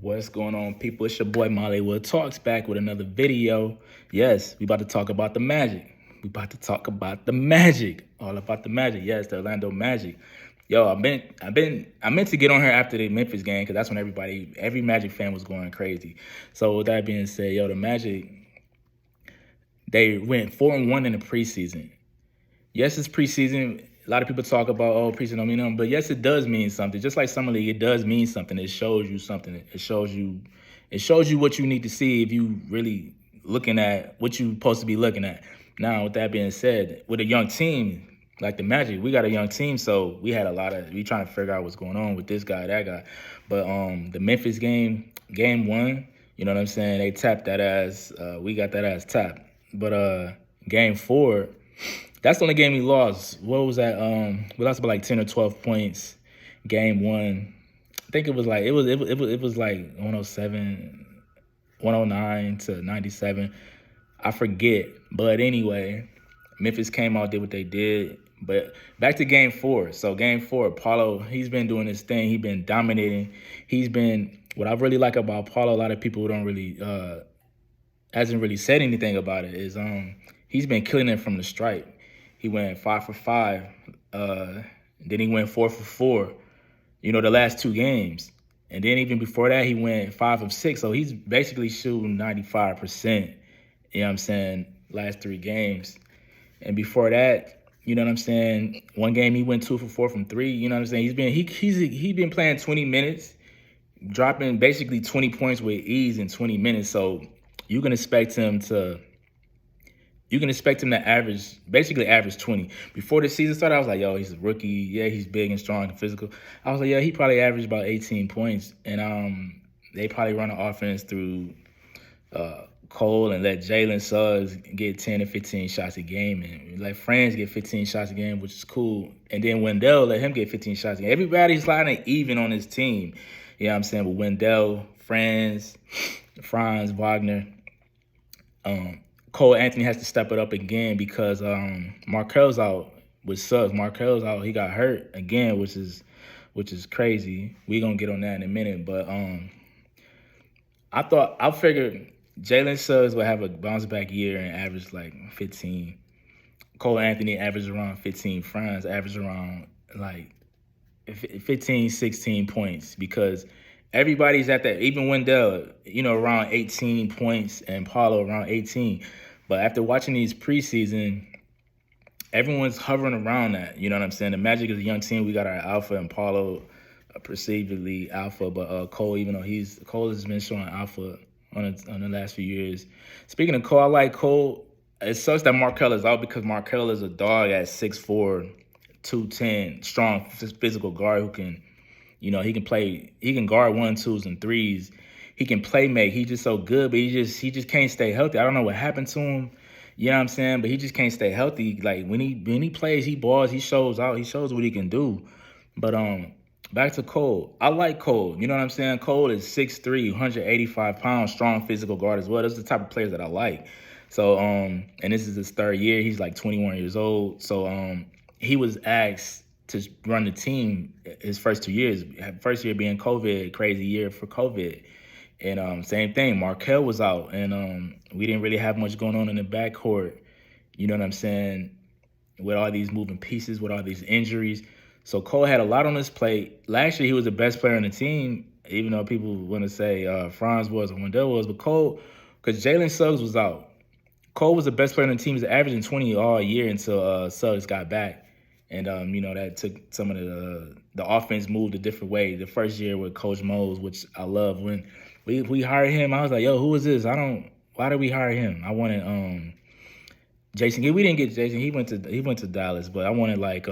What's going on, people? It's your boy Mollywood Talks back with another video. Yes, we about to talk about the Magic. We about to talk about the Magic. All about the Magic. Yes, the Orlando Magic. Yo, I meant to get on here after the Memphis game because that's when every Magic fan was going crazy. So with that being said, yo, the Magic, they went 4-1 in the preseason. Yes, it's preseason. A lot of people talk about, preseason don't mean nothing, but yes, it does mean something. Just like Summer League, it does mean something. It shows you something. It shows you what you need to see if you really looking at what you're supposed to be looking at. Now, with that being said, with a young team like the Magic, we got a young team, so we trying to figure out what's going on with this guy, that guy. But the Memphis game one, you know what I'm saying? They tapped that ass. We got that ass tapped. But game four. That's the only game we lost. What was that? We lost by like 10 or 12 points. Game one. I think it was like 107, 109 to 97. I forget. But anyway, Memphis came out, did what they did. But back to game four. So game four, Paulo, he's been doing his thing. He's been dominating. What I really like about Paulo, a lot of people don't really hasn't really said anything about it, is he's been killing it from the stripe. He went 5 for 5. Then he went 4 for 4, the last two games. And then even before that, he went 5 of 6. So he's basically shooting 95%, you know what I'm saying, last three games. And before that, you know what I'm saying, one game he went 2 for 4 from 3, you know what I'm saying? He's been playing 20 minutes, dropping basically 20 points with ease in 20 minutes. So you can expect him to basically average 20. Before the season started, I was like, yo, he's a rookie. Yeah, he's big and strong and physical. I was like, yeah, he probably averaged about 18 points. And they probably run an offense through Cole and let Jalen Suggs get 10 to 15 shots a game. And let Franz get 15 shots a game, which is cool. And then Wendell, let him get 15 shots a game. Everybody's sliding even on his team. You know what I'm saying? But Wendell, Franz, Wagner, Cole Anthony has to step it up again because Markel's out with Suggs. Markel's out. He got hurt again, which is crazy. We're going to get on that in a minute. But I figured Jalen Suggs would have a bounce back year and average like 15. Cole Anthony averaged around 15. Franz averaged around like 15, 16 points because everybody's at that. Even Wendell, around 18 points and Paulo around 18. But after watching these preseason, everyone's hovering around that. You know what I'm saying? The Magic is a young team. We got our alpha and Paulo, perceivably alpha. But Cole, even though Cole has been showing alpha on the last few years. Speaking of Cole, I like Cole. It sucks that Markel is out because Markel is a dog at 6'4", 210, strong physical guard who can, he can play. He can guard 1, 2s, and 3s. He can play make. He's just so good, but he just can't stay healthy. I don't know what happened to him. You know what I'm saying? But he just can't stay healthy. Like when he plays, he balls. He shows out. He shows what he can do. But back to Cole. I like Cole. You know what I'm saying? Cole is 6'3", 185 pounds, strong physical guard as well. Those are the type of players that I like. So and this is his third year. He's like 21 years old. So he was asked to run the team his first 2 years. First year being COVID, crazy year for COVID. And same thing, Markel was out, and we didn't really have much going on in the backcourt. You know what I'm saying? With all these moving pieces, with all these injuries. So Cole had a lot on his plate. Last year, he was the best player on the team, even though people want to say Franz was or Wendell was. But Cole, because Jalen Suggs was out. Cole was the best player on the team. He was averaging 20 all year until Suggs got back. And, that took some of the offense moved a different way. The first year with Coach Mose, which I love. When we hired him, I was like, yo, who is this? Why did we hire him? I wanted Jason. We didn't get Jason. He went to Dallas, but I wanted like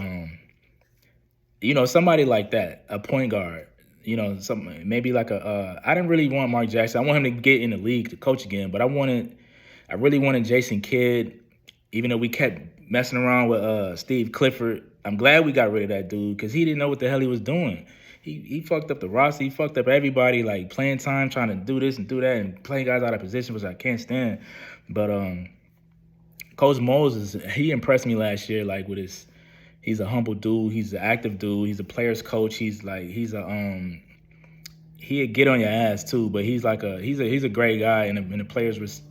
somebody like that, a point guard. Maybe like I didn't really want Mark Jackson. I want him to get in the league to coach again, but I really wanted Jason Kidd, even though we kept messing around with Steve Clifford. I'm glad we got rid of that dude because he didn't know what the hell he was doing. He fucked up the roster. He fucked up everybody, like playing time, trying to do this and do that, and playing guys out of position, which I can't stand. But Coach Moses, he impressed me last year, like with he's a humble dude. He's an active dude. He's a player's coach. He's he'd get on your ass too, but he's a great guy, and the players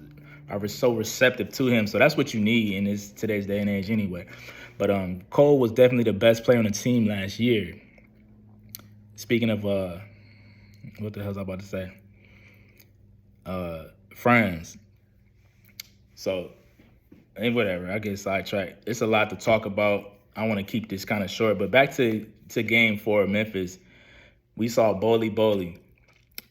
are so receptive to him. So that's what you need in this today's day and age anyway. But Cole was definitely the best player on the team last year. Speaking of what the hell was I about to say? Friends. So and whatever, I get sidetracked. It's a lot to talk about. I want to keep this kind of short, but back to game 4 of Memphis. We saw Bowley.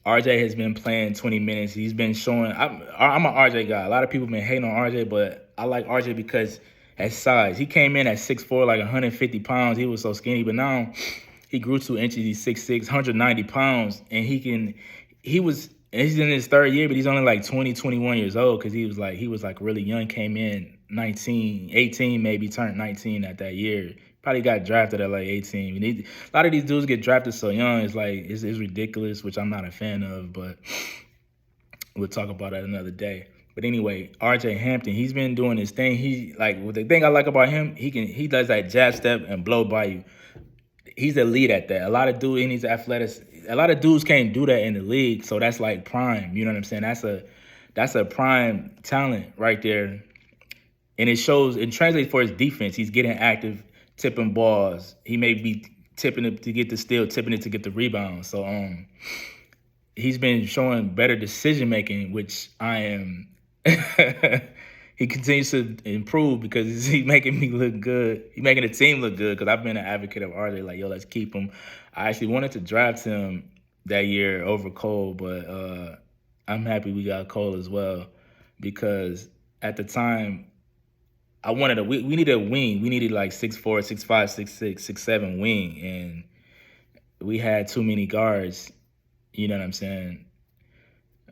RJ has been playing 20 minutes. He's been showing. I'm an RJ guy. A lot of people have been hating on RJ, but I like RJ because at size. He came in at 6'4", like 150 pounds. He was so skinny, but now he grew 2 inches. He's 6'6", 190 pounds, and he's in his 3rd year, but he's only like 20, 21 years old because he was like really young, came in 19, 18 maybe, turned 19 at that year. Probably got drafted at like 18. A lot of these dudes get drafted so young. It's ridiculous, which I'm not a fan of, but we'll talk about that another day. But anyway, RJ Hampton, he's been doing his thing. The thing I like about him, he does that jab step and blow by you. He's elite at that. A lot of dudes can't do that in the league, so that's like prime. You know what I'm saying? That's a prime talent right there. And it translates for his defense. He's getting active, tipping balls. He may be tipping it to get the steal, tipping it to get the rebound. So he's been showing better decision making, which I am he continues to improve because he's making me look good. He's making the team look good because I've been an advocate of RJ. Like, yo, let's keep him. I actually wanted to draft him that year over Cole, but I'm happy we got Cole as well because at the time we needed a wing. We needed like 6'4", 6'5", 6'6", 6'7" wing, and we had too many guards. You know what I'm saying?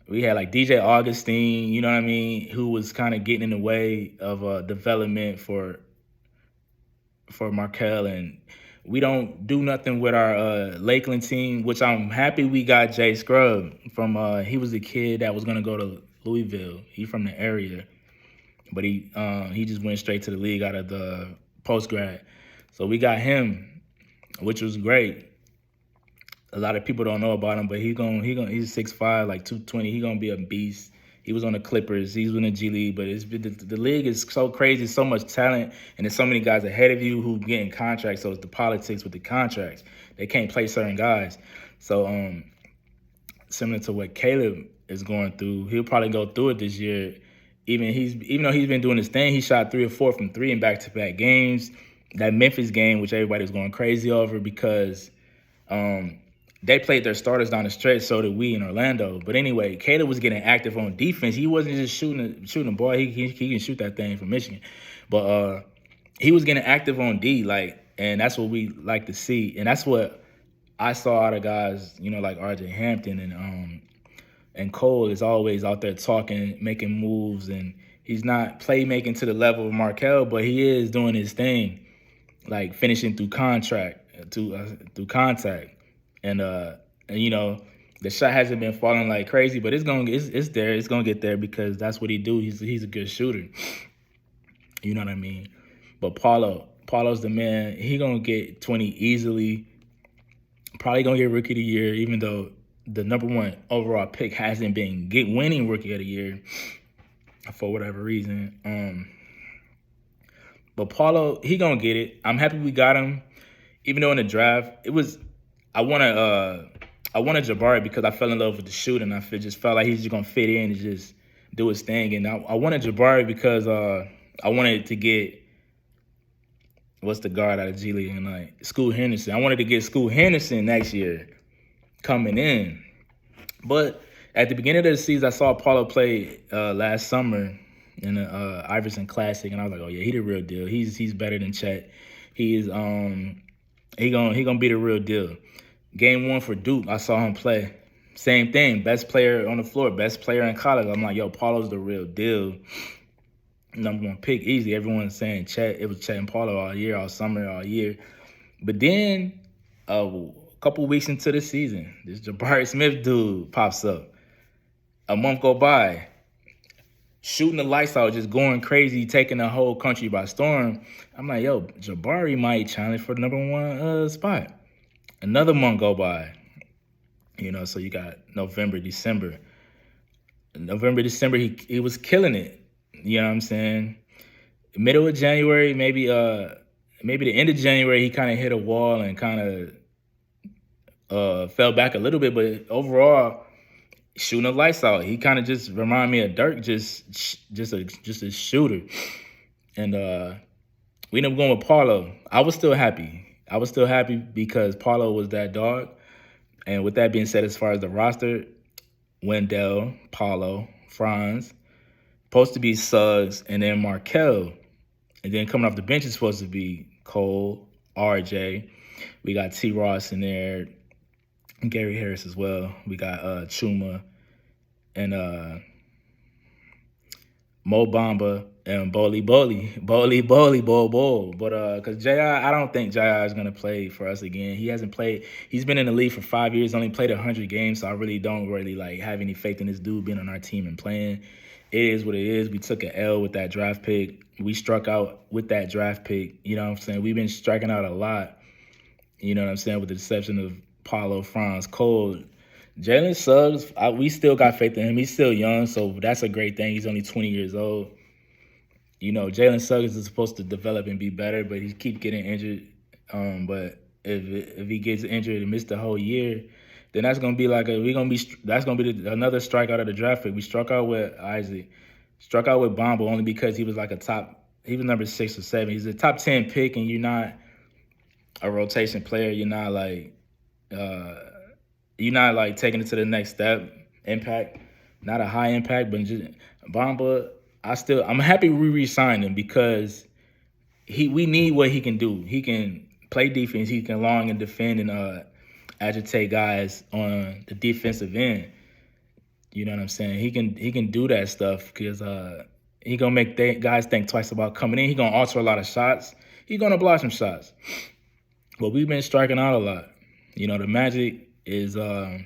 We had like DJ Augustine, you know what I mean, who was kind of getting in the way of development for Markel, and we don't do nothing with our Lakeland team, which I'm happy we got Jay Scrub from. He was the kid that was gonna go to Louisville. He's from the area, but he just went straight to the league out of the post grad. So we got him, which was great. A lot of people don't know about him, but he's 6'5", like 220. He's gonna be a beast. He was on the Clippers. He's in the G League, but the league is so crazy, so much talent, and there's so many guys ahead of you who getting contracts. So it's the politics with the contracts. They can't play certain guys. So similar to what Caleb is going through, he'll probably go through it this year. Even though he's been doing his thing, he shot 3 or 4 from 3 in back-to-back games. That Memphis game, which everybody was going crazy over because they played their starters down the stretch, so did we in Orlando. But anyway, Caleb was getting active on defense. He wasn't just shooting the ball. He can shoot that thing from Michigan. But he was getting active on D, and that's what we like to see. And that's what I saw out of guys, like RJ Hampton and Cole is always out there talking, making moves, and he's not playmaking to the level of Markel, but he is doing his thing, like finishing through contact. And the shot hasn't been falling like crazy, but it's there. It's gonna get there because that's what he do. He's a good shooter. You know what I mean? But Paulo's the man. He gonna get 20 easily. Probably gonna get Rookie of the Year, even though the #1 overall pick hasn't been winning Rookie of the Year for whatever reason. But Paulo, he gonna get it. I'm happy we got him. Even though in the draft, I wanted Jabari because I fell in love with the shooting. I just felt like he's just gonna fit in and just do his thing. And I wanted Jabari because I wanted to get what's the guard out of G League tonight? Scoot Henderson. I wanted to get Scoot Henderson next year coming in. But at the beginning of the season, I saw Paulo play last summer in the Iverson Classic, and I was like, oh yeah, he the real deal. He's better than Chet. He is he gonna be the real deal. Game 1 for Duke, I saw him play. Same thing, best player on the floor, best player in college. I'm like, yo, Paulo's the real deal. #1 pick, easy. Everyone's saying Chet. It was Chet and Paulo all year, all summer, all year. But then a couple weeks into the season, this Jabari Smith dude pops up. A month go by, shooting the lights out, just going crazy, taking the whole country by storm. I'm like, yo, Jabari might challenge for the #1 spot. Another month go by. So you got November, December. November, December, he was killing it. You know what I'm saying? Middle of January, maybe the end of January, he kind of hit a wall and kind of fell back a little bit. But overall, shooting the lights out. He kind of just remind me of Dirk, just a shooter. And we ended up going with Paulo. I was still happy. I was still happy because Paulo was that dog. And with that being said, as far as the roster, Wendell, Paulo, Franz, supposed to be Suggs, and then Markel. And then coming off the bench is supposed to be Cole, RJ. We got T. Ross in there, Gary Harris as well. We got Chuma and Mo Bamba and Boli. But because I don't think J.I. is gonna play for us again. He hasn't played. He's been in the league for 5 years, only played 100 games. So I really don't like have any faith in this dude being on our team and playing. It is what it is. We took an L with that draft pick. We struck out with that draft pick. You know what I'm saying? We've been striking out a lot. You know what I'm saying? With the exception of Paulo, Franz, Cole. Jalen Suggs, we still got faith in him. He's still young, so that's a great thing. He's only 20 years old. Jalen Suggs is supposed to develop and be better, but he keep getting injured. But if he gets injured and miss the whole year, then that's gonna be another strikeout of the draft pick. We struck out with Isaac, struck out with Bombo only because he was like he was number 6 or 7. He's a top 10 pick, and you're not a rotation player. You're not like taking it to the next step. Impact, not a high impact, but just Bamba. I'm happy we re-signed him because we need what he can do. He can play defense. He can long and defend and agitate guys on the defensive end. You know what I'm saying? He can do that stuff because he gonna make guys think twice about coming in. He gonna alter a lot of shots. He gonna block some shots. But we've been striking out a lot. The Magic is a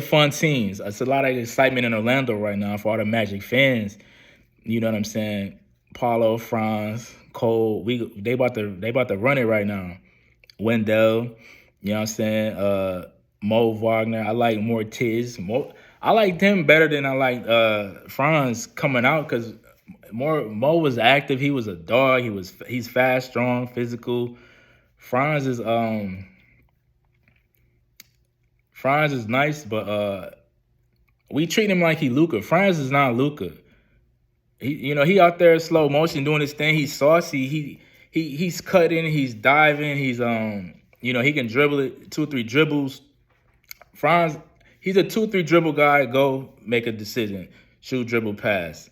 fun team. It's a lot of excitement in Orlando right now for all the Magic fans. You know what I'm saying? Paulo, Franz, Cole, they about to run it right now. Wendell, you know what I'm saying? Mo Wagner. I like Mortiz. I like them better than I like Franz coming out because Mo was active. He was a dog. He's fast, strong, physical. Franz is nice, but we treat him like he Luka. Franz is not Luka. He out there slow motion doing his thing. He's saucy. He's cutting. He's diving. He's he can dribble it 2-3 dribbles. Franz, he's a 2-3 dribble guy. Go make a decision. Shoot, dribble, pass.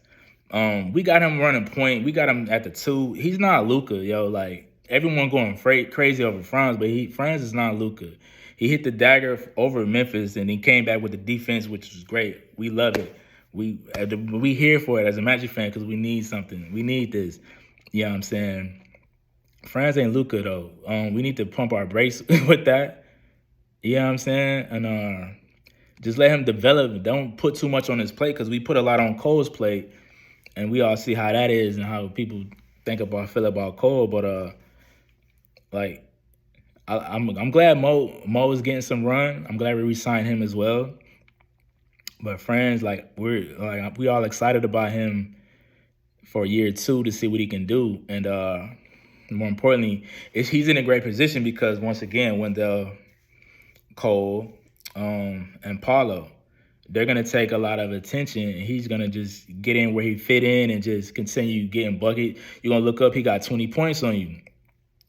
We got him running point. We got him at the 2. He's not Luka, yo. Like everyone going crazy over Franz, but Franz is not Luka. He hit the dagger over Memphis, and he came back with the defense, which was great. We love it. We here for it as a Magic fan because we need something. We need this. You know what I'm saying? Franz ain't Luka, though. We need to pump our brakes with that. You know what I'm saying? And just let him develop. Don't put too much on his plate because we put a lot on Cole's plate, and we all see how that is and how people feel about Cole. But I'm glad Mo is getting some run. I'm glad we re-signed him as well. But Franz, we all excited about him for year 2 to see what he can do. And more importantly, he's in a great position because once again, Wendell, Cole, and Paulo, they're gonna take a lot of attention, and he's gonna just get in where he fit in and just continue getting bucket. You're gonna look up, he got 20 points on you.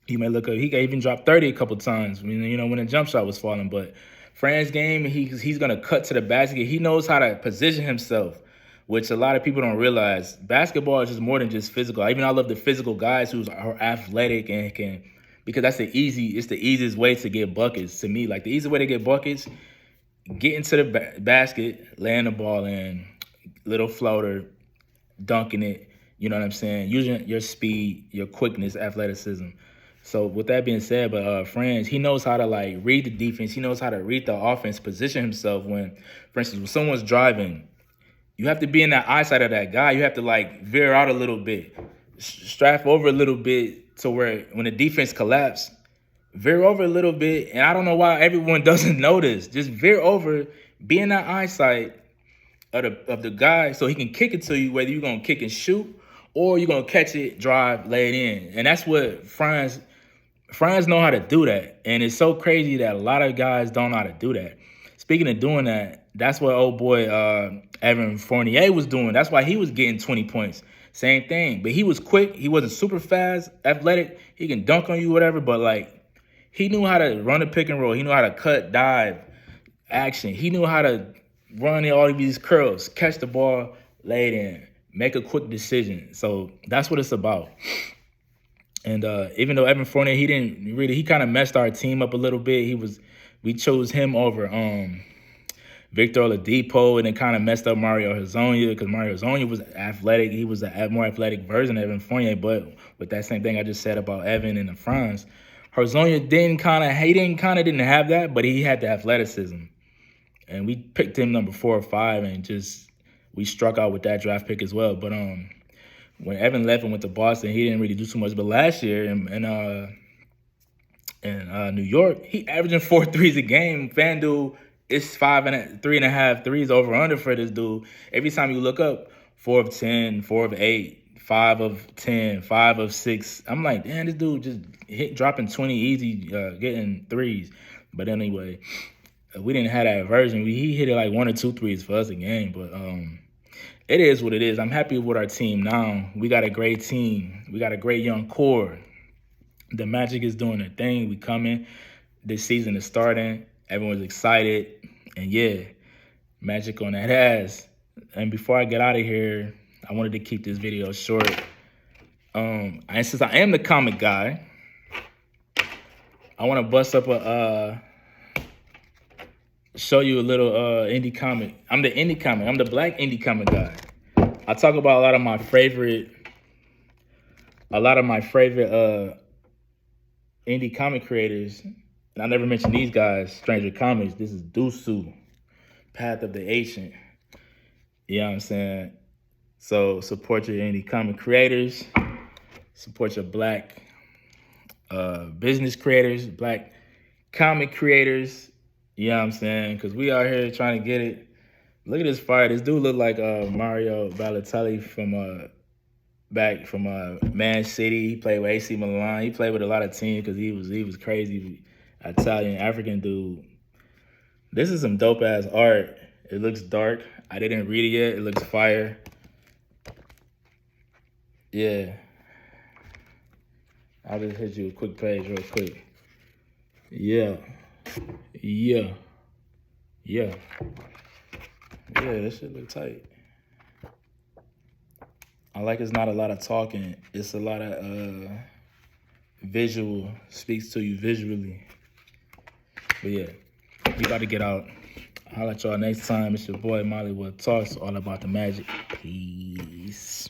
He may look up. He can even drop 30 a couple times. When the jump shot was falling. But Fran's game, he's gonna cut to the basket. He knows how to position himself, which a lot of people don't realize. Basketball is just more than just physical. I love the physical guys who are athletic and can, because it's the easiest way to get buckets to me. Like the easy way to get buckets, get into the basket, laying the ball in, little floater, dunking it. You know what I'm saying? Using your speed, your quickness, athleticism. So with that being said, but Franz, he knows how to read the defense. He knows how to read the offense, position himself when, for instance, when someone's driving, you have to be in that eyesight of that guy. You have to veer out a little bit, strap over a little bit to where when the defense collapse, veer over a little bit. And I don't know why everyone doesn't know this. Just veer over, be in that eyesight of the guy so he can kick it to you, whether you're going to kick and shoot or you're going to catch it, drive, lay it in. And that's what Franz know how to do that. And it's so crazy that a lot of guys don't know how to do that. Speaking of doing that, that's what old boy Evan Fournier was doing. That's why he was getting 20 points. Same thing. But he was quick. He wasn't super fast, athletic. He can dunk on you, whatever. But, like, he knew how to run a pick and roll. He knew how to cut, dive, action. He knew how to run all of these curls, catch the ball, lay it in, make a quick decision. So that's what it's about. And even though Evan Fournier, he kind of messed our team up a little bit. We chose him over Victor Oladipo, and it kind of messed up Mario Hezonja because Mario Hezonja was athletic. He was a more athletic version of Evan Fournier, but with that same thing I just said about Evan and the Franz, Hezonja didn't have that, but he had the athleticism. And we picked him number 4 or 5, and we struck out with that draft pick as well. But when Evan left and went to Boston, he didn't really do too much. But last year in New York, he averaging 4 threes a game. FanDuel, it's 3.5 threes over under for this dude. Every time you look up, 4 of 10, 4 of 8, 5 of 10, 5 of 6. I'm like, damn, this dude just dropping 20 easy, getting threes. But anyway, we didn't have that version. He hit it like 1 or 2 threes for us a game. But it is what it is. I'm happy with our team now. We got a great team. We got a great young core. The Magic is doing their thing. We coming. This season is starting. Everyone's excited. And yeah, Magic on that ass. And before I get out of here, I wanted to keep this video short. Since I am the comic guy, I want to bust up show you a little indie comic. I'm the indie comic. I'm the black indie comic guy. I talk about a lot of my favorite indie comic creators. And I never mentioned these guys. Stranger Comics. This is Dusu, Path of the Ancient. You know what I'm saying? So support your indie comic creators. Support your black business creators, black comic creators. You know what I'm saying? Because we out here trying to get it. Look at this fire. This dude look like Mario Balotelli from back from Man City. He played with AC Milan. He played with a lot of teams because he was crazy. Italian, African dude. This is some dope ass art. It looks dark. I didn't read it yet. It looks fire. Yeah. I'll just hit you a quick page real quick. Yeah. Yeah, this shit look tight. I like it's not a lot of talking. It's a lot of visual, speaks to you visually. But yeah, we about to get out. I'll let y'all next time. It's your boy Mollywood Talks, all about the Magic. Peace.